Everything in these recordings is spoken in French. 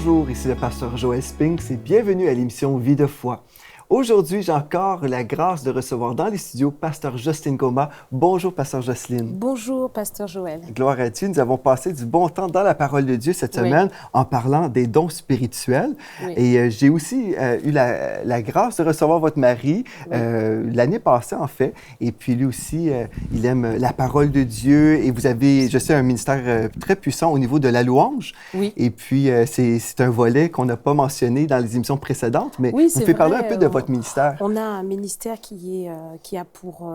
Bonjour, ici le pasteur Joël Spinks et bienvenue à l'émission Vie de foi. Aujourd'hui, j'ai encore la grâce de recevoir dans les studios pasteur Jocelyne Goma. Bonjour, pasteur Jocelyne. Bonjour, pasteur Joël. Gloire à Dieu, nous avons passé du bon temps dans la parole de Dieu cette semaine en parlant des dons spirituels. Oui. Et j'ai aussi eu la grâce de recevoir votre mari l'année passée, en fait. Et puis lui aussi, il aime la parole de Dieu. Et vous avez, je sais, un ministère très puissant au niveau de la louange. Oui. Et puis, c'est un volet qu'on n'a pas mentionné dans les émissions précédentes, mais vous pouvez parler un peu de votre ministère. On a un ministère qui a pour,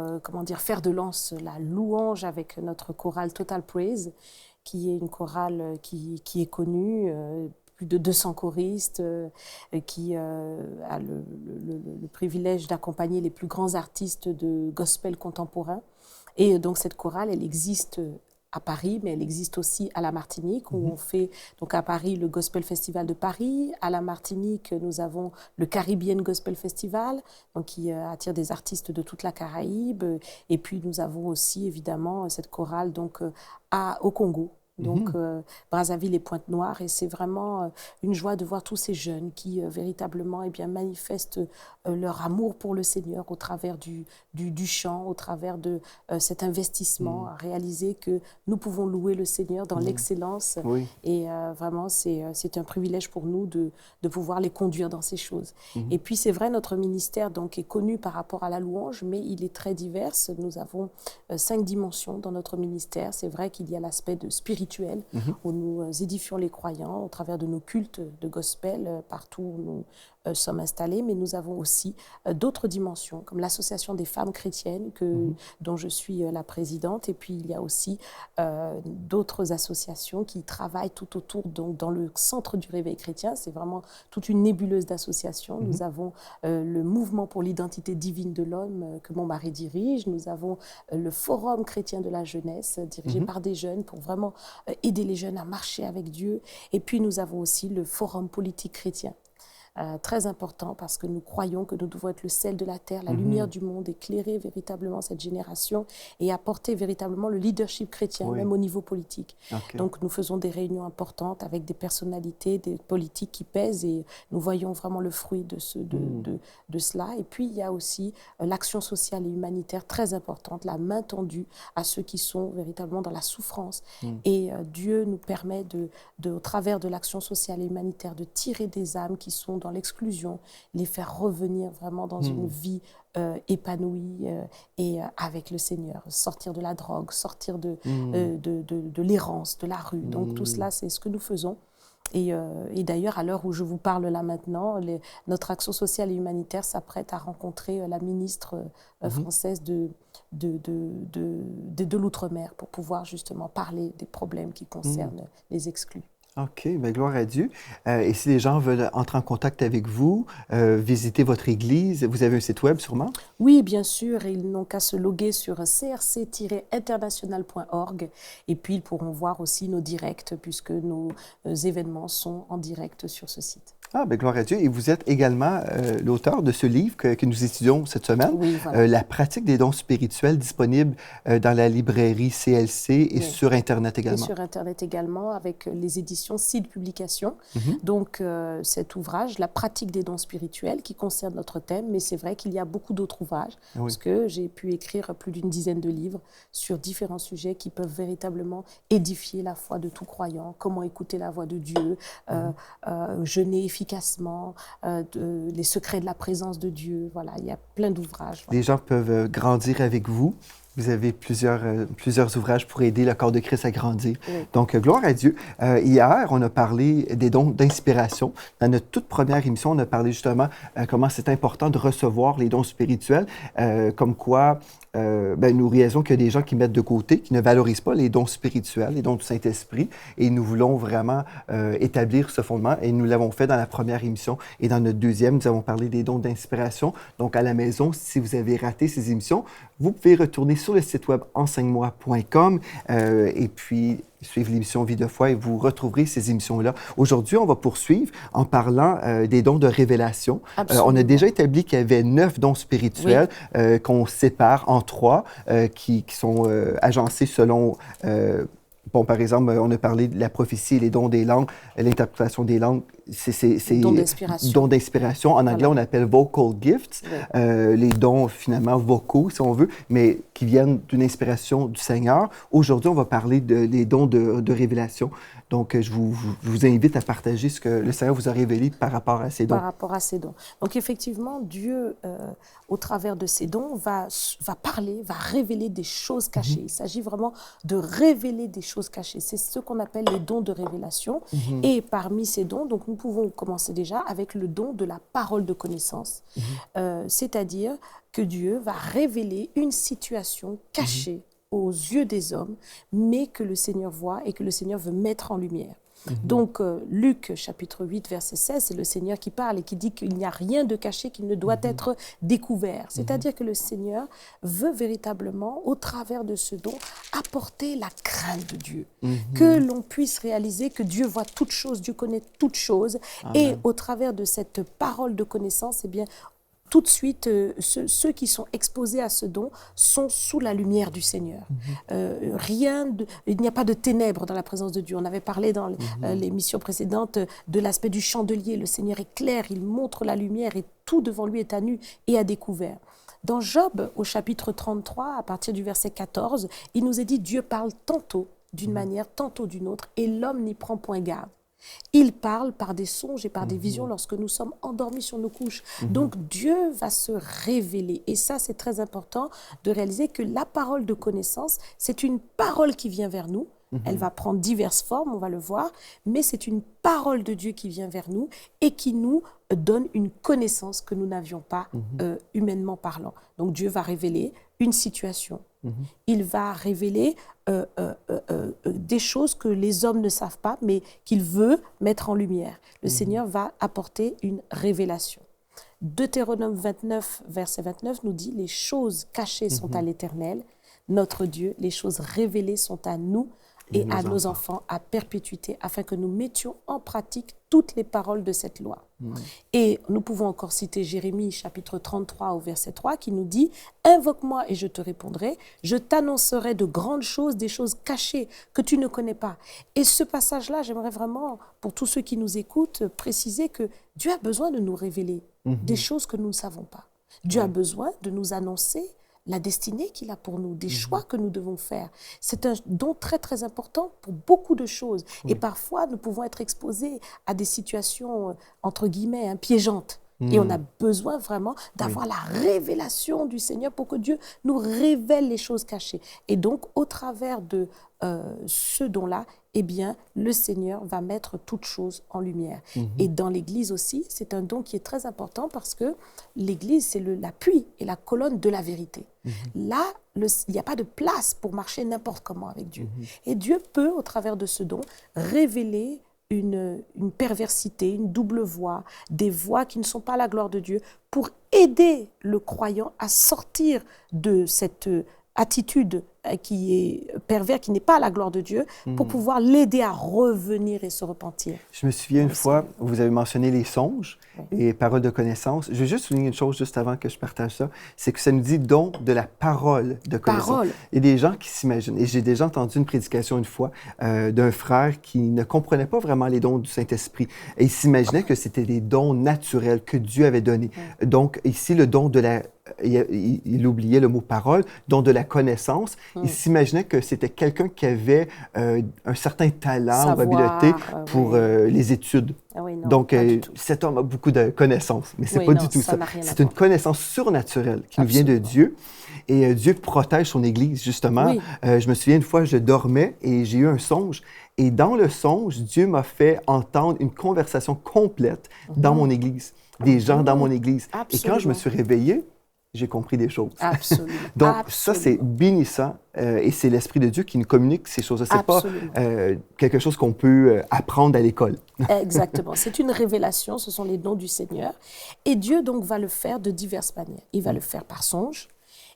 fer de lance la louange avec notre chorale Total Praise, qui est une chorale qui est connue, plus de 200 choristes, qui a le privilège d'accompagner les plus grands artistes de gospel contemporain. Et donc cette chorale, elle existe à Paris, mais elle existe aussi à la Martinique, où on fait, donc à Paris, le Gospel Festival de Paris. À la Martinique, nous avons le Caribbean Gospel Festival, donc qui attire des artistes de toute la Caraïbe. Et puis, nous avons aussi, évidemment, cette chorale donc, au Congo. Donc, Brazzaville et Pointe-Noire. Et c'est vraiment une joie de voir tous ces jeunes qui véritablement manifestent leur amour pour le Seigneur au travers du chant, au travers de cet investissement, à réaliser que nous pouvons louer le Seigneur dans l'excellence. Oui. Et vraiment, c'est un privilège pour nous de pouvoir les conduire dans ces choses. Et puis, c'est vrai, notre ministère donc, est connu par rapport à la louange, mais il est très divers. Nous avons 5 dimensions dans notre ministère. C'est vrai qu'il y a l'aspect de spirituel, où nous édifions les croyants au travers de nos cultes de gospel partout où nous sommes installés, mais nous avons aussi d'autres dimensions, comme l'Association des femmes chrétiennes, dont je suis la présidente, et puis il y a aussi d'autres associations qui travaillent tout autour, donc dans le centre du réveil chrétien. C'est vraiment toute une nébuleuse d'associations. Nous avons le mouvement pour l'identité divine de l'homme que mon mari dirige. Nous avons le Forum chrétien de la jeunesse, dirigé par des jeunes, pour vraiment aider les jeunes à marcher avec Dieu. Et puis nous avons aussi le Forum politique chrétien. Très important parce que nous croyons que nous devons être le sel de la terre, la lumière du monde, éclairer véritablement cette génération et apporter véritablement le leadership chrétien, même au niveau politique. Okay. Donc nous faisons des réunions importantes avec des personnalités, des politiques qui pèsent et nous voyons vraiment le fruit de cela. Et puis il y a aussi l'action sociale et humanitaire très importante, la main tendue à ceux qui sont véritablement dans la souffrance. Et Dieu nous permet au travers de l'action sociale et humanitaire de tirer des âmes qui sont dans l'exclusion, les faire revenir vraiment dans une vie épanouie et avec le Seigneur, sortir de la drogue, sortir de l'errance, de la rue. Donc tout cela, c'est ce que nous faisons. Et d'ailleurs, à l'heure où je vous parle là maintenant, notre action sociale et humanitaire s'apprête à rencontrer la ministre française de l'Outre-mer pour pouvoir justement parler des problèmes qui concernent les exclus. OK, bien, gloire à Dieu. Et si les gens veulent entrer en contact avec vous, visiter votre église, vous avez un site web sûrement? Oui, bien sûr. Ils n'ont qu'à se loguer sur crc-international.org et puis ils pourront voir aussi nos directs puisque nos événements sont en direct sur ce site. Ah, bien, gloire à Dieu. Et vous êtes également l'auteur de ce livre que nous étudions cette semaine, oui, voilà. La pratique des dons spirituels, disponible dans la librairie CLC et sur Internet également. Et sur Internet également, avec les éditions Seed Publications. Donc, cet ouvrage, La pratique des dons spirituels, qui concerne notre thème, mais c'est vrai qu'il y a beaucoup d'autres ouvrages, parce que j'ai pu écrire plus d'une dizaine de livres sur différents sujets qui peuvent véritablement édifier la foi de tout croyant, comment écouter la voix de Dieu, jeûner efficacement, les secrets de la présence de Dieu. Voilà, il y a plein d'ouvrages. Les gens peuvent grandir avec vous. Vous avez plusieurs ouvrages pour aider le corps de Christ à grandir. Oui. Donc, gloire à Dieu. Hier, on a parlé des dons d'inspiration. Dans notre toute première émission, on a parlé justement comment c'est important de recevoir les dons spirituels, comme quoi nous réalisons qu'il y a des gens qui mettent de côté, qui ne valorisent pas les dons spirituels, les dons du Saint-Esprit, et nous voulons vraiment établir ce fondement, et nous l'avons fait dans la première émission. Et dans notre deuxième, nous avons parlé des dons d'inspiration. Donc, à la maison, si vous avez raté ces émissions, vous pouvez retourner sur le site web enseigne-moi.com et puis suivre l'émission Vie de foi et vous retrouverez ces émissions-là. Aujourd'hui, on va poursuivre en parlant des dons de révélation. On a déjà établi qu'il y avait 9 dons spirituels qu'on sépare en 3 qui sont agencés selon... Bon, par exemple, on a parlé de la prophétie, les dons des langues, l'interprétation des langues, c'est don d'inspiration. Don d'inspiration. En anglais, on appelle vocal gifts, les dons finalement vocaux, si on veut, mais qui viennent d'une inspiration du Seigneur. Aujourd'hui, on va parler des dons de révélation. Donc, je vous invite à partager ce que le Seigneur vous a révélé par rapport à ces dons. Par rapport à ces dons. Donc, effectivement, Dieu, au travers de ces dons, va parler, va révéler des choses cachées. Il s'agit vraiment de révéler des choses cachées. C'est ce qu'on appelle les dons de révélation. Et parmi ces dons, donc, nous pouvons commencer déjà avec le don de la parole de connaissance. C'est-à-dire que Dieu va révéler une situation cachée aux yeux des hommes, mais que le Seigneur voit et que le Seigneur veut mettre en lumière. Donc, Luc, chapitre 8, verset 16, c'est le Seigneur qui parle et qui dit qu'il n'y a rien de caché qui ne doit être découvert. C'est-à-dire que le Seigneur veut véritablement, au travers de ce don, apporter la crainte de Dieu. Que l'on puisse réaliser que Dieu voit toutes choses, Dieu connaît toutes choses. Et au travers de cette parole de connaissance, eh bien, tout de suite, ceux qui sont exposés à ce don sont sous la lumière du Seigneur. Il n'y a pas de ténèbres dans la présence de Dieu. On avait parlé dans l'émission précédente de l'aspect du chandelier. Le Seigneur est clair, il montre la lumière et tout devant lui est à nu et à découvert. Dans Job, au chapitre 33, à partir du verset 14, il nous est dit « Dieu parle tantôt d'une manière, tantôt d'une autre, et l'homme n'y prend point garde. » Il parle par des songes et par des visions lorsque nous sommes endormis sur nos couches. Donc Dieu va se révéler. Et ça, c'est très important de réaliser que la parole de connaissance, c'est une parole qui vient vers nous. Elle va prendre diverses formes, on va le voir, mais c'est une parole de Dieu qui vient vers nous et qui nous donne une connaissance que nous n'avions pas humainement parlant. Donc Dieu va révéler une situation. Il va révéler des choses que les hommes ne savent pas, mais qu'il veut mettre en lumière. Le Seigneur va apporter une révélation. Deutéronome 29, verset 29 nous dit « Les choses cachées sont à l'Éternel, notre Dieu, les choses révélées sont à nous et à nos enfants à perpétuité, afin que nous mettions en pratique toutes les paroles de cette loi. » Et nous pouvons encore citer Jérémie, chapitre 33, au verset 3, qui nous dit « Invoque-moi et je te répondrai, je t'annoncerai de grandes choses, des choses cachées que tu ne connais pas. » Et ce passage-là, j'aimerais vraiment, pour tous ceux qui nous écoutent, préciser que Dieu a besoin de nous révéler des choses que nous ne savons pas. Dieu a besoin de nous annoncer la destinée qu'il a pour nous, des choix que nous devons faire. C'est un don très, très important pour beaucoup de choses. Et parfois, nous pouvons être exposés à des situations, entre guillemets, piégeantes. Et on a besoin vraiment d'avoir la révélation du Seigneur pour que Dieu nous révèle les choses cachées. Et donc, au travers de ce don-là, eh bien, le Seigneur va mettre toutes choses en lumière. Et dans l'Église aussi, c'est un don qui est très important parce que l'Église, c'est l'appui et la colonne de la vérité. Là, il n'y a pas de place pour marcher n'importe comment avec Dieu. Et Dieu peut, au travers de ce don, révéler une perversité, une double voie, des voies qui ne sont pas la gloire de Dieu, pour aider le croyant à sortir de cette attitude qui est pervers, qui n'est pas à la gloire de Dieu, pour pouvoir l'aider à revenir et se repentir. Je me souviens une fois, vous avez mentionné les songes et paroles de connaissance. Je vais juste souligner une chose juste avant que je partage ça, c'est que ça nous dit don de la parole de connaissance. Il y a des gens qui s'imaginent, et j'ai déjà entendu une prédication une fois d'un frère qui ne comprenait pas vraiment les dons du Saint-Esprit et il s'imaginait que c'était des dons naturels que Dieu avait donnés. Donc ici, le don de la... Il oubliait le mot parole, don de la connaissance. Il s'imaginait que c'était quelqu'un qui avait un certain talent ou habileté pour les études. Ah oui, non, donc, cet homme a beaucoup de connaissances, mais c'est pas du tout ça. C'est une connaissance surnaturelle qui nous vient de Dieu. Et Dieu protège son Église, justement. Je me souviens une fois, je dormais et j'ai eu un songe. Et dans le songe, Dieu m'a fait entendre une conversation complète dans mon Église, des gens dans mon Église. Et quand je me suis réveillé, j'ai compris des choses. Absolument. Donc, ça, c'est bénissant et c'est l'Esprit de Dieu qui nous communique ces choses-là. Ce n'est pas quelque chose qu'on peut apprendre à l'école. Exactement. C'est une révélation, ce sont les dons du Seigneur. Et Dieu, donc, va le faire de diverses manières. Il va le faire par songe.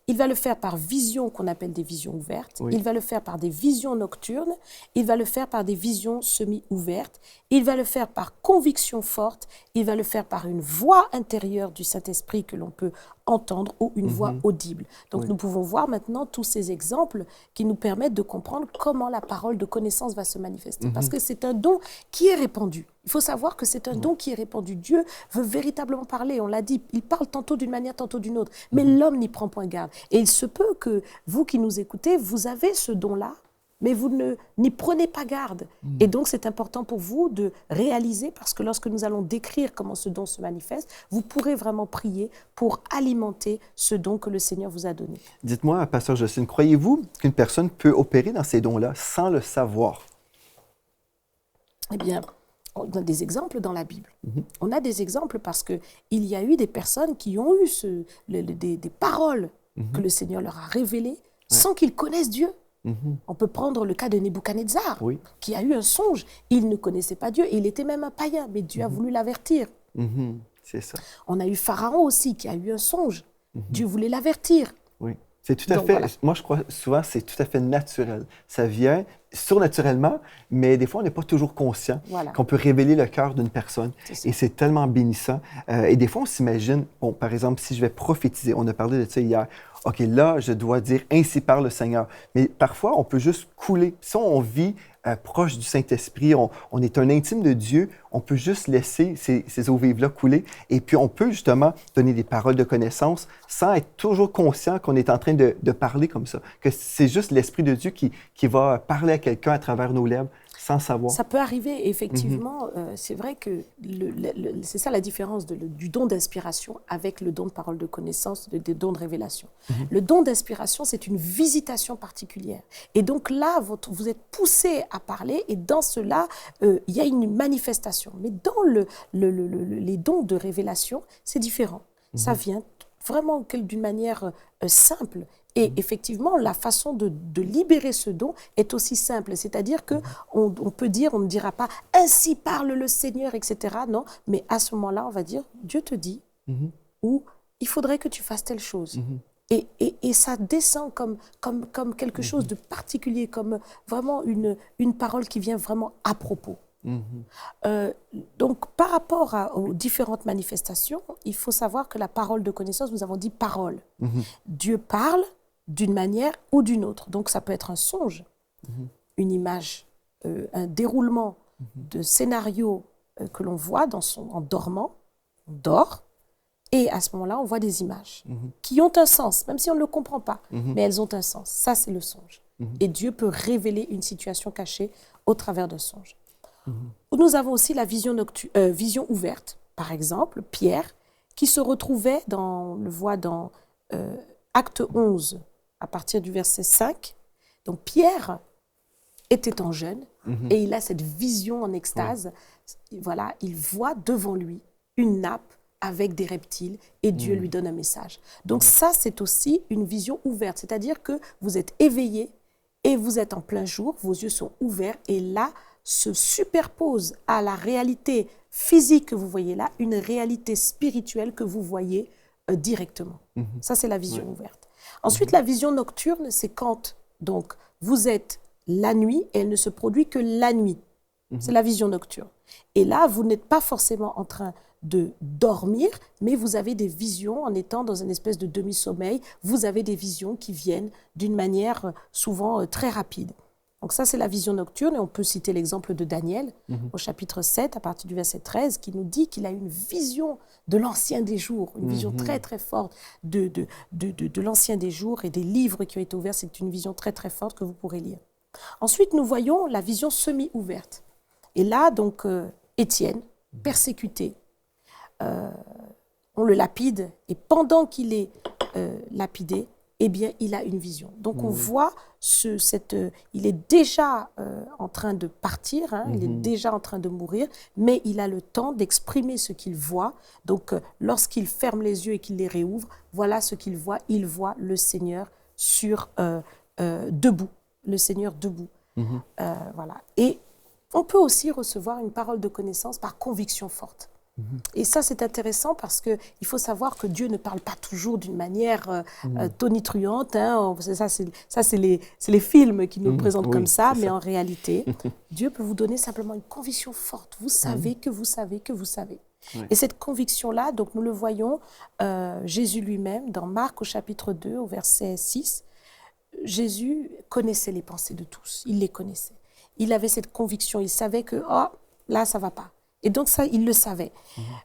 Il va le faire par vision qu'on appelle des visions ouvertes. Il va le faire par des visions nocturnes. Il va le faire par des visions semi-ouvertes. Il va le faire par conviction forte. Il va le faire par une voix intérieure du Saint-Esprit que l'on peut entendre ou une voix audible. Donc nous pouvons voir maintenant tous ces exemples qui nous permettent de comprendre comment la parole de connaissance va se manifester. Parce que c'est un don qui est répandu. Il faut savoir que c'est un don qui est répandu. Dieu veut véritablement parler. On l'a dit, il parle tantôt d'une manière, tantôt d'une autre. Mais l'homme n'y prend point garde. Et il se peut que vous qui nous écoutez, vous avez ce don-là, mais vous n'y prenez pas garde. Et donc, c'est important pour vous de réaliser, parce que lorsque nous allons décrire comment ce don se manifeste, vous pourrez vraiment prier pour alimenter ce don que le Seigneur vous a donné. Dites-moi, Pasteur Jocelyne, croyez-vous qu'une personne peut opérer dans ces dons-là sans le savoir? Eh bien, on a des exemples dans la Bible. On a des exemples parce qu'il y a eu des personnes qui ont eu des paroles que le Seigneur leur a révélées sans qu'ils connaissent Dieu. On peut prendre le cas de Nebuchadnezzar, qui a eu un songe. Il ne connaissait pas Dieu, et il était même un païen, mais Dieu a voulu l'avertir. C'est ça. On a eu Pharaon aussi, qui a eu un songe. Dieu voulait l'avertir. Oui, c'est tout à fait, voilà. Moi je crois souvent c'est tout à fait naturel. Ça vient surnaturellement, mais des fois on n'est pas toujours conscient qu'on peut révéler le cœur d'une personne. Et c'est tellement bénissant. Et des fois on s'imagine, bon, par exemple, si je vais prophétiser, on a parlé de ça hier, OK, là, je dois dire « Ainsi parle le Seigneur ». Mais parfois, on peut juste couler. Si on vit proche du Saint-Esprit, on est un intime de Dieu, on peut juste laisser ces eaux vives-là couler. Et puis, on peut justement donner des paroles de connaissance sans être toujours conscient qu'on est en train de parler comme ça. Que c'est juste l'Esprit de Dieu qui va parler à quelqu'un à travers nos lèvres sans savoir. Ça peut arriver, effectivement. C'est vrai que c'est ça la différence du don d'inspiration avec le don de parole de connaissance, des dons de révélation. Le don d'inspiration, c'est une visitation particulière. Et donc là, vous êtes poussé à parler, et dans cela, il y a une manifestation. Mais dans les dons de révélation, c'est différent. Ça vient vraiment d'une manière simple. Et effectivement, la façon de libérer ce don est aussi simple. C'est-à-dire qu'on peut dire, on ne dira pas « Ainsi parle le Seigneur », etc. Non, mais à ce moment-là, on va dire « Dieu te dit ou « Il faudrait que tu fasses telle chose ». Et ça descend comme quelque chose de particulier, comme vraiment une parole qui vient vraiment à propos. Donc, par rapport aux différentes manifestations, il faut savoir que la parole de connaissance, nous avons dit parole. Dieu parle d'une manière ou d'une autre. Donc, ça peut être un songe, une image, un déroulement de scénario que l'on voit en dormant, on dort, et à ce moment-là, on voit des images qui ont un sens, même si on ne le comprend pas, mais elles ont un sens. Ça, c'est le songe. Et Dieu peut révéler une situation cachée au travers d'un songe. Nous avons aussi la vision ouverte. Par exemple, Pierre, qui se retrouvait, on le voit dans Acte 11, à partir du verset 5. Donc Pierre était en jeûne et il a cette vision en extase. Voilà, il voit devant lui une nappe avec des reptiles et Dieu lui donne un message. Donc ça, c'est aussi une vision ouverte, c'est-à-dire que vous êtes éveillé et vous êtes en plein jour, vos yeux sont ouverts et là se superpose à la réalité physique que vous voyez là, une réalité spirituelle que vous voyez directement. Ça, c'est la vision ouverte. Ensuite, la vision nocturne, c'est quand donc, vous êtes la nuit et elle ne se produit que la nuit. C'est la vision nocturne. Et là, vous n'êtes pas forcément en train de dormir, mais vous avez des visions en étant dans une espèce de demi-sommeil. Vous avez des visions qui viennent d'une manière souvent très rapide. Donc ça, c'est la vision nocturne. Et on peut citer l'exemple de Daniel au chapitre 7, à partir du verset 13, qui nous dit qu'il a une vision de l'ancien des jours, une vision très, très forte de l'ancien des jours et des livres qui ont été ouverts. C'est une vision très, très forte que vous pourrez lire. Ensuite, nous voyons la vision semi-ouverte. Et là, donc, Étienne, persécuté, on le lapide, et pendant qu'il est lapidé, eh bien, il a une vision. Donc, on voit il est déjà en train de partir, il est déjà en train de mourir, mais il a le temps d'exprimer ce qu'il voit. Donc, lorsqu'il ferme les yeux et qu'il les réouvre, voilà ce qu'il voit. Il voit le Seigneur debout, le Seigneur debout. Voilà. Et on peut aussi recevoir une parole de connaissance par conviction forte. Et ça, c'est intéressant parce qu'il faut savoir que Dieu ne parle pas toujours d'une manière tonitruante. Ça, c'est les films qui nous le présentent comme ça, mais en réalité, Dieu peut vous donner simplement une conviction forte. Vous savez que vous savez que vous savez. Et cette conviction-là, donc nous le voyons, Jésus lui-même, dans Marc au chapitre 2, au verset 6, Jésus connaissait les pensées de tous. Il les connaissait. Il avait cette conviction. Il savait que, là, ça ne va pas. Et donc ça, il le savait.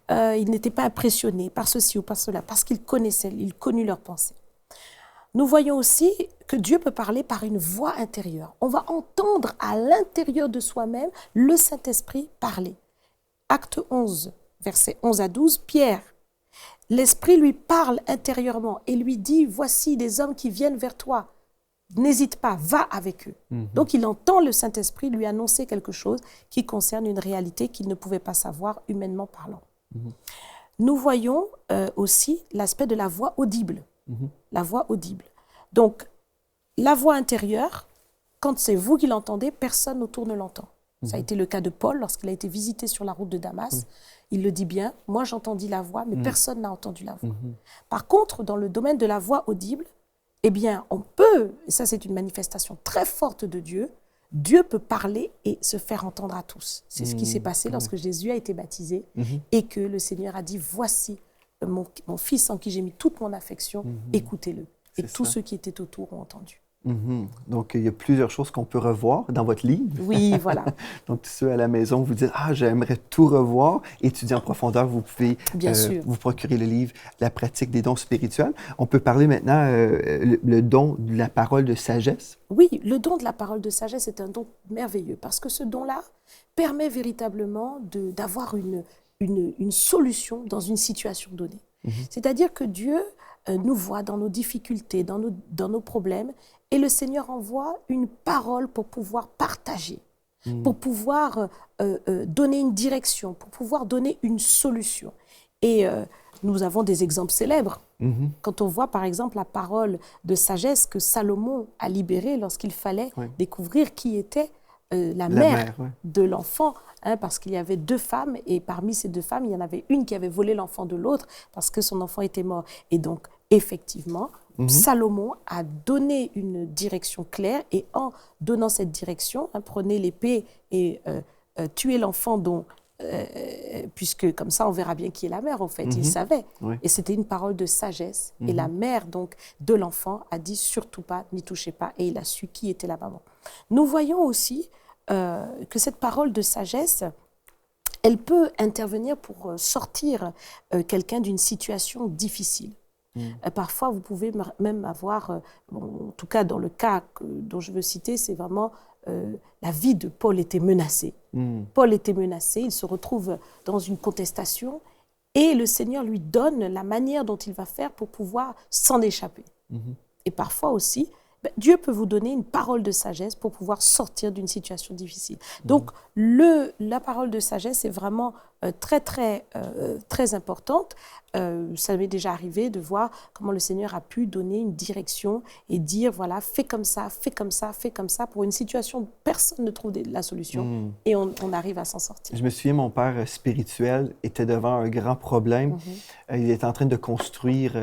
Il n'était pas impressionné par ceci ou par cela, parce qu'il connaissait, il connut leurs pensées. Nous voyons aussi que Dieu peut parler par une voix intérieure. On va entendre à l'intérieur de soi-même le Saint-Esprit parler. Acte 11, versets 11 à 12, Pierre, l'Esprit lui parle intérieurement et lui dit, voici des hommes qui viennent vers toi. N'hésite pas, va avec eux. Donc il entend le Saint-Esprit lui annoncer quelque chose qui concerne une réalité qu'il ne pouvait pas savoir humainement parlant. Nous voyons aussi l'aspect de la voix audible. La voix audible. Donc, la voix intérieure, quand c'est vous qui l'entendez, personne autour ne l'entend. Ça a été le cas de Paul lorsqu'il a été visité sur la route de Damas. Il le dit bien, moi j'entendis la voix, mais personne n'a entendu la voix. Par contre, dans le domaine de la voix audible, eh bien, on peut, et ça c'est une manifestation très forte de Dieu, Dieu peut parler et se faire entendre à tous. C'est ce qui s'est passé lorsque Jésus a été baptisé et que le Seigneur a dit, voici mon fils en qui j'ai mis toute mon affection, écoutez-le. Et tous ceux qui étaient autour ont entendu. Donc, il y a plusieurs choses qu'on peut revoir dans votre livre. Oui, voilà. Donc, tous ceux à la maison, vous dites « Ah, j'aimerais tout revoir ». Étudier en profondeur, vous pouvez vous procurer le livre « La pratique des dons spirituels ». On peut parler maintenant le don de la parole de sagesse. Oui, le don de la parole de sagesse est un don merveilleux parce que ce don-là permet véritablement d'avoir une solution dans une situation donnée. C'est-à-dire que Dieu nous voit dans nos difficultés, dans nos problèmes, et le Seigneur envoie une parole pour pouvoir partager, pour pouvoir donner une direction, pour pouvoir donner une solution. Et nous avons des exemples célèbres. Quand on voit par exemple la parole de sagesse que Salomon a libérée lorsqu'il fallait découvrir qui était la mère de l'enfant, parce qu'il y avait 2 femmes, et parmi ces 2 femmes, il y en avait une qui avait volé l'enfant de l'autre parce que son enfant était mort. Et donc, effectivement, Salomon a donné une direction claire, et en donnant cette direction, prenez l'épée et tuez l'enfant puisque comme ça, on verra bien qui est la mère, en fait. Il savait. Et c'était une parole de sagesse. Et la mère, donc, de l'enfant a dit, surtout pas, n'y touchez pas. Et il a su qui était la maman. Nous voyons aussi que cette parole de sagesse, elle peut intervenir pour sortir quelqu'un d'une situation difficile. Parfois, vous pouvez même avoir, en tout cas dans le cas dont je veux citer, c'est vraiment la vie de Paul était menacée. Paul était menacé, il se retrouve dans une contestation et le Seigneur lui donne la manière dont il va faire pour pouvoir s'en échapper. Et parfois aussi, Dieu peut vous donner une parole de sagesse pour pouvoir sortir d'une situation difficile. Donc, la parole de sagesse est vraiment très importante. Ça m'est déjà arrivé de voir comment le Seigneur a pu donner une direction et dire, voilà, fais comme ça, fais comme ça, fais comme ça. Pour une situation où personne ne trouve la solution et on arrive à s'en sortir. Je me souviens, mon père spirituel était devant un grand problème. Il était en train de construire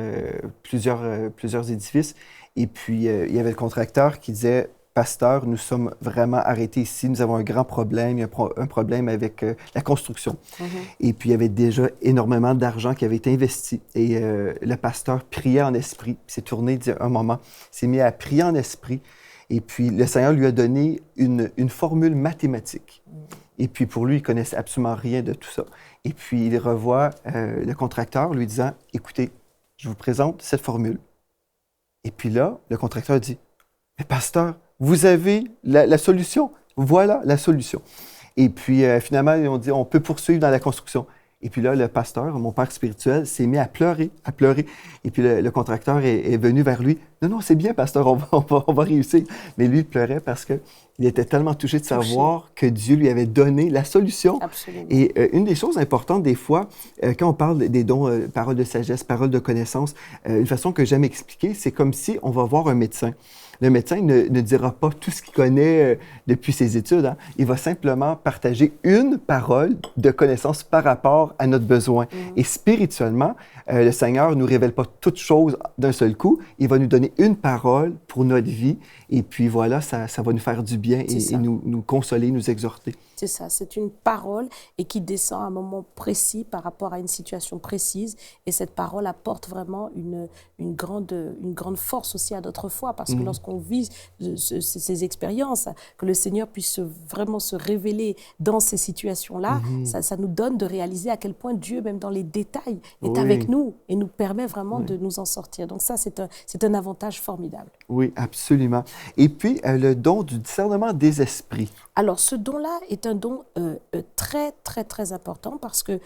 plusieurs édifices. Et puis, il y avait le contracteur qui disait, « Pasteur, nous sommes vraiment arrêtés ici. Nous avons un grand problème. Il y a un problème avec la construction. » Et puis, il y avait déjà énormément d'argent qui avait été investi. Et le pasteur priait en esprit. Il s'est tourné un moment, s'est mis à prier en esprit. Et puis, le Seigneur lui a donné une formule mathématique. Et puis, pour lui, il ne connaissait absolument rien de tout ça. Et puis, il revoit le contracteur lui disant, « Écoutez, je vous présente cette formule. » Et puis là, le contracteur dit, « Mais pasteur, vous avez la solution. Voilà la solution. » Et puis finalement, on dit, « On peut poursuivre dans la construction. » Et puis là, le pasteur, mon père spirituel, s'est mis à pleurer. Et puis le contracteur est venu vers lui. « Non, c'est bien, pasteur, on va réussir. » Mais lui, il pleurait parce qu'il était tellement touché de savoir que Dieu lui avait donné la solution. Absolument. Et une des choses importantes, des fois, quand on parle des dons, paroles de sagesse, paroles de connaissance, une façon que j'aime expliquer, c'est comme si on va voir un médecin. Le médecin ne dira pas tout ce qu'il connaît depuis ses études. Il va simplement partager une parole de connaissance par rapport à notre besoin. Et spirituellement, le Seigneur ne nous révèle pas toutes choses d'un seul coup. Il va nous donner une parole pour notre vie. Et puis voilà, ça va nous faire du bien et nous consoler, nous exhorter. C'est ça, c'est une parole et qui descend à un moment précis par rapport à une situation précise. Et cette parole apporte vraiment une grande force aussi à notre foi. Parce que lorsqu'on vit ces expériences, que le Seigneur puisse vraiment se révéler dans ces situations-là, ça nous donne de réaliser à quel point Dieu, même dans les détails, est avec nous et nous permet vraiment de nous en sortir. Donc ça, c'est un avantage formidable. Oui, absolument. Et puis, le don du discernement des esprits. Alors, ce don-là est un don très, très, très important parce que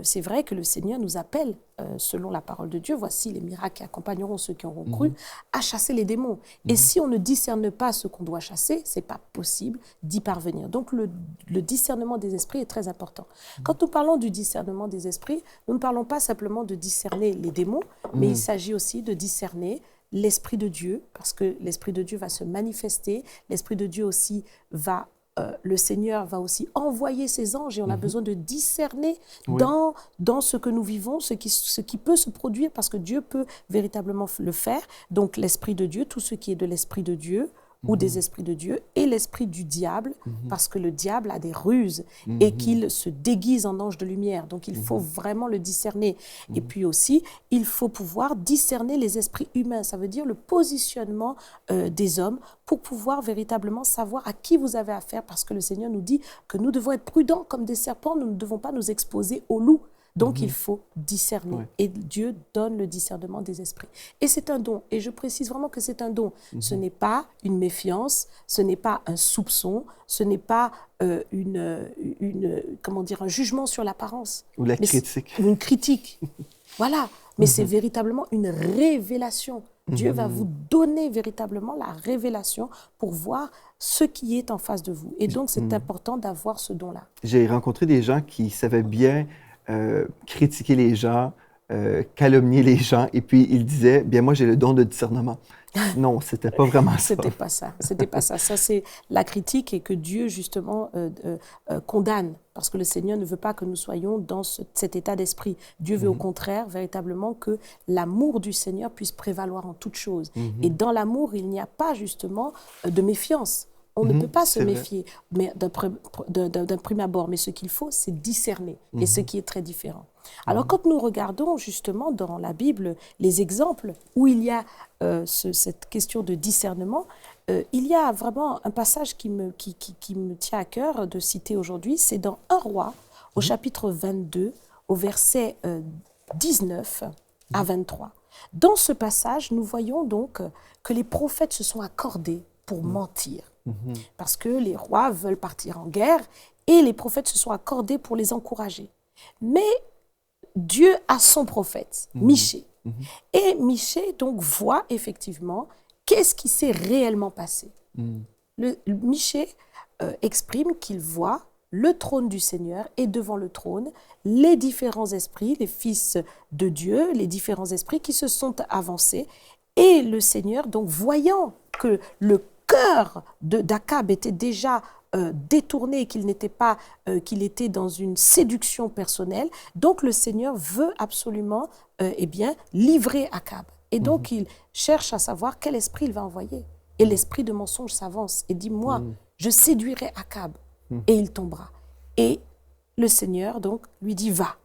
c'est vrai que le Seigneur nous appelle, selon la parole de Dieu, voici les miracles qui accompagneront ceux qui auront cru, à chasser les démons. Et si on ne discerne pas ce qu'on doit chasser, ce n'est pas possible d'y parvenir. Donc, le discernement des esprits est très important. Quand nous parlons du discernement des esprits, nous ne parlons pas simplement de discerner les démons, mais il s'agit aussi de discerner l'Esprit de Dieu, parce que l'Esprit de Dieu va se manifester, l'Esprit de Dieu aussi le Seigneur va aussi envoyer ses anges et on a besoin de discerner dans ce que nous vivons, ce qui peut se produire parce que Dieu peut véritablement le faire. Donc l'Esprit de Dieu, tout ce qui est de l'Esprit de Dieu ou des esprits de Dieu et l'esprit du diable, parce que le diable a des ruses et qu'il se déguise en ange de lumière. Donc il faut vraiment le discerner. Et puis aussi, il faut pouvoir discerner les esprits humains. Ça veut dire le positionnement des hommes pour pouvoir véritablement savoir à qui vous avez affaire, parce que le Seigneur nous dit que nous devons être prudents comme des serpents, nous ne devons pas nous exposer aux loups. Donc, il faut discerner. Ouais. Et Dieu donne le discernement des esprits. Et c'est un don. Et je précise vraiment que c'est un don. Ce n'est pas une méfiance, ce n'est pas un soupçon, ce n'est pas un jugement sur l'apparence. Ou la critique. Une critique. Voilà. Mais c'est véritablement une révélation. Dieu va vous donner véritablement la révélation pour voir ce qui est en face de vous. Et donc, c'est important d'avoir ce don-là. J'ai rencontré des gens qui savaient bien critiquer les gens, calomnier les gens, et puis ils disaient, bien moi j'ai le don de discernement. Non, c'était pas vraiment ça. C'était pas ça. C'était pas ça. Ça c'est la critique et que Dieu justement condamne, parce que le Seigneur ne veut pas que nous soyons dans cet état d'esprit. Dieu veut au contraire véritablement que l'amour du Seigneur puisse prévaloir en toutes choses. Et dans l'amour, il n'y a pas justement de méfiance. On ne peut pas se méfier d'un prime abord, mais ce qu'il faut, c'est discerner, et ce qui est très différent. Alors, quand nous regardons justement dans la Bible les exemples où il y a cette question de discernement, il y a vraiment un passage qui me tient à cœur de citer aujourd'hui, c'est dans 1 Roi, au chapitre 22, au verset 19 à 23. Dans ce passage, nous voyons donc que les prophètes se sont accordés pour mentir. Parce que les rois veulent partir en guerre et les prophètes se sont accordés pour les encourager. Mais Dieu a son prophète, Michée. Et Michée donc voit effectivement qu'est-ce qui s'est réellement passé. Michée exprime qu'il voit le trône du Seigneur et devant le trône, les différents esprits, les fils de Dieu, les différents esprits qui se sont avancés. Et le Seigneur, donc voyant que le cœur d'Akab était déjà détourné, qu'il était dans une séduction personnelle. Donc le Seigneur veut absolument livrer Akab. Et donc il cherche à savoir quel esprit il va envoyer. Et l'esprit de mensonge s'avance et dit, moi, je séduirai Akab et il tombera. Et le Seigneur donc lui dit, va.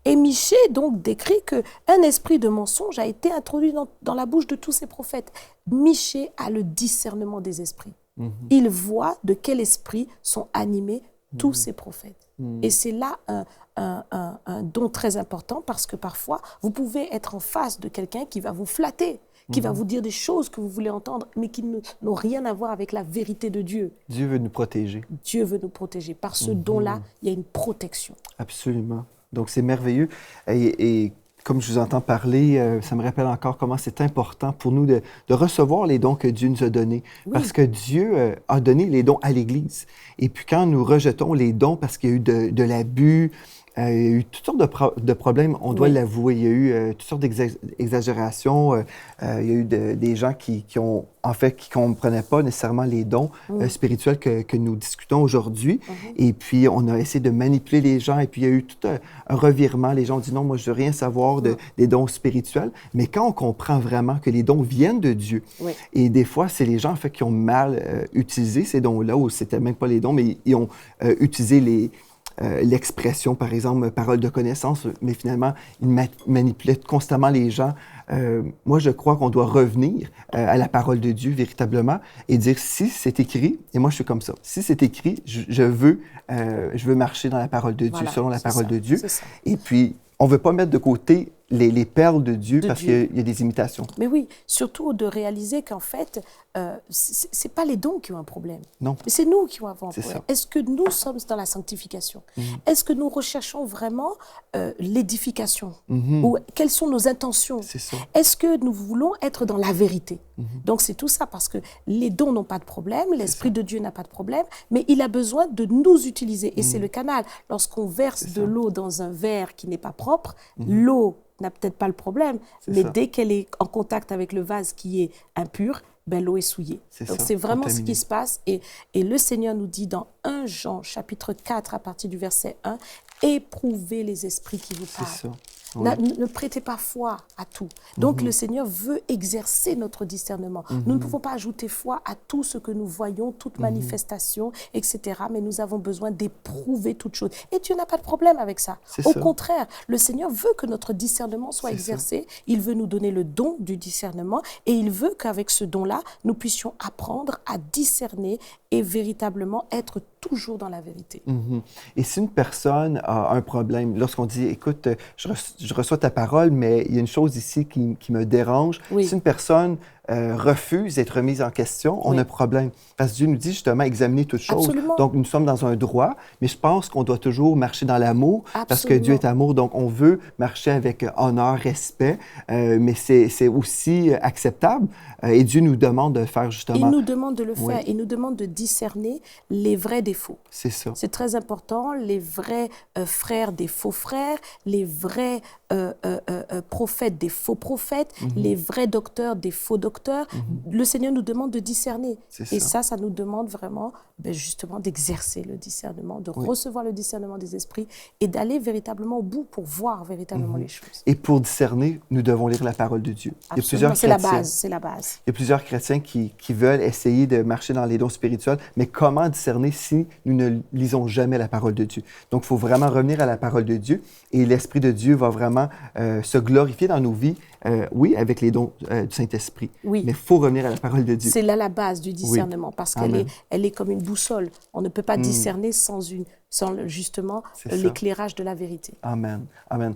Et Michée donc décrit qu'un esprit de mensonge a été introduit dans la bouche de tous ces prophètes. Michée a le discernement des esprits. Il voit de quel esprit sont animés tous ces prophètes. Et c'est là un don très important, parce que parfois, vous pouvez être en face de quelqu'un qui va vous flatter, qui va vous dire des choses que vous voulez entendre, mais qui n'ont rien à voir avec la vérité de Dieu. Dieu veut nous protéger. Dieu veut nous protéger. Par ce don-là, il y a une protection. Absolument. Donc, c'est merveilleux. Et comme je vous entends parler, ça me rappelle encore comment c'est important pour nous de recevoir les dons que Dieu nous a donnés. Oui. Parce que Dieu a donné les dons à l'Église. Et puis, quand nous rejetons les dons parce qu'il y a eu de l'abus, il y a eu toutes sortes de problèmes, on doit l'avouer. Il y a eu toutes sortes d'exagérations. Il y a eu des gens qui comprenaient pas nécessairement les dons spirituels que nous discutons aujourd'hui. Et puis, on a essayé de manipuler les gens. Et puis, il y a eu tout un revirement. Les gens ont dit non, moi, je veux rien savoir des dons spirituels. Mais quand on comprend vraiment que les dons viennent de Dieu, et des fois, c'est les gens, en fait, qui ont mal utilisé ces dons-là, ou c'était même pas les dons, mais ils ont utilisé l'expression, par exemple, parole de connaissance, mais finalement, ils manipulaient constamment les gens. Moi, je crois qu'on doit revenir à la parole de Dieu véritablement et dire si c'est écrit, et moi je suis comme ça, si c'est écrit, je veux marcher dans la parole de Dieu, selon la parole de Dieu. Et puis, on ne veut pas mettre de côté les perles de Dieu parce qu'il y a des imitations. Mais oui, surtout de réaliser qu'en fait, ce n'est pas les dons qui ont un problème. Non. Mais c'est nous qui avons un problème. Est-ce que nous sommes dans la sanctification? Est-ce que nous recherchons vraiment l'édification? Ou quelles sont nos intentions? Est-ce que nous voulons être dans la vérité? Donc c'est tout ça, parce que les dons n'ont pas de problème, l'Esprit de Dieu n'a pas de problème, mais il a besoin de nous utiliser. Et c'est le canal. Lorsqu'on verse de l'eau dans un verre qui n'est pas propre, l'eau n'a peut-être pas le problème, mais dès qu'elle est en contact avec le vase qui est impur, l'eau est souillée. Donc c'est vraiment ce qui se passe. Et le Seigneur nous dit dans 1 Jean, chapitre 4, à partir du verset 1, « Éprouvez les esprits qui vous parlent ». Ne prêtez pas foi à tout. Donc le Seigneur veut exercer notre discernement. Nous ne pouvons pas ajouter foi à tout ce que nous voyons, toute manifestation, etc. Mais nous avons besoin d'éprouver toute chose. Et Dieu n'a pas de problème avec ça. Au contraire, le Seigneur veut que notre discernement soit exercé. Il veut nous donner le don du discernement et il veut qu'avec ce don-là, nous puissions apprendre à discerner et véritablement être toujours dans la vérité. Et si une personne a un problème, lorsqu'on dit, écoute, je reçois ta parole, mais il y a une chose ici qui me dérange. Si une personne refuse d'être remise en question, on a un problème. Parce que Dieu nous dit justement, examiner toutes choses. Donc, nous sommes dans un droit, mais je pense qu'on doit toujours marcher dans l'amour, parce que Dieu est amour. Donc, on veut marcher avec honneur, respect, mais c'est aussi acceptable. Et Dieu nous demande de faire justement... Il nous demande de le faire. Il nous demande de discerner les vrais des faux. C'est ça. C'est très important. Les vrais frères des faux frères, les vrais prophètes des faux prophètes, les vrais docteurs des faux docteurs. Le Seigneur nous demande de discerner. Et ça nous demande vraiment justement d'exercer le discernement, de recevoir le discernement des esprits et d'aller véritablement au bout pour voir véritablement les choses. Et pour discerner, nous devons lire la parole de Dieu. C'est la base, c'est la base. Il y a plusieurs chrétiens qui veulent essayer de marcher dans les dons spirituels, mais comment discerner si nous ne lisons jamais la parole de Dieu? Donc, il faut vraiment revenir à la parole de Dieu et l'Esprit de Dieu va vraiment se glorifier dans nos vies, avec les dons du Saint-Esprit. Mais il faut revenir à la parole de Dieu. C'est là la base du discernement, parce qu'elle est comme une boussole. On ne peut pas discerner sans justement l'éclairage de la vérité. Amen. Amen.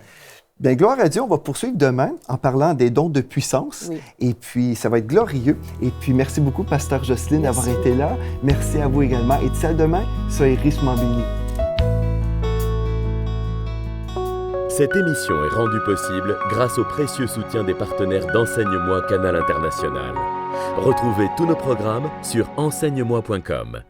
Bien, gloire à Dieu, on va poursuivre demain en parlant des dons de puissance. Et puis, ça va être glorieux. Et puis, merci beaucoup, Pasteur Jocelyne, d'avoir été là. Merci à vous également. Et d'ici à demain, soyez richement bénis. Cette émission est rendue possible grâce au précieux soutien des partenaires d'Enseigne-moi Canal International. Retrouvez tous nos programmes sur enseigne-moi.com.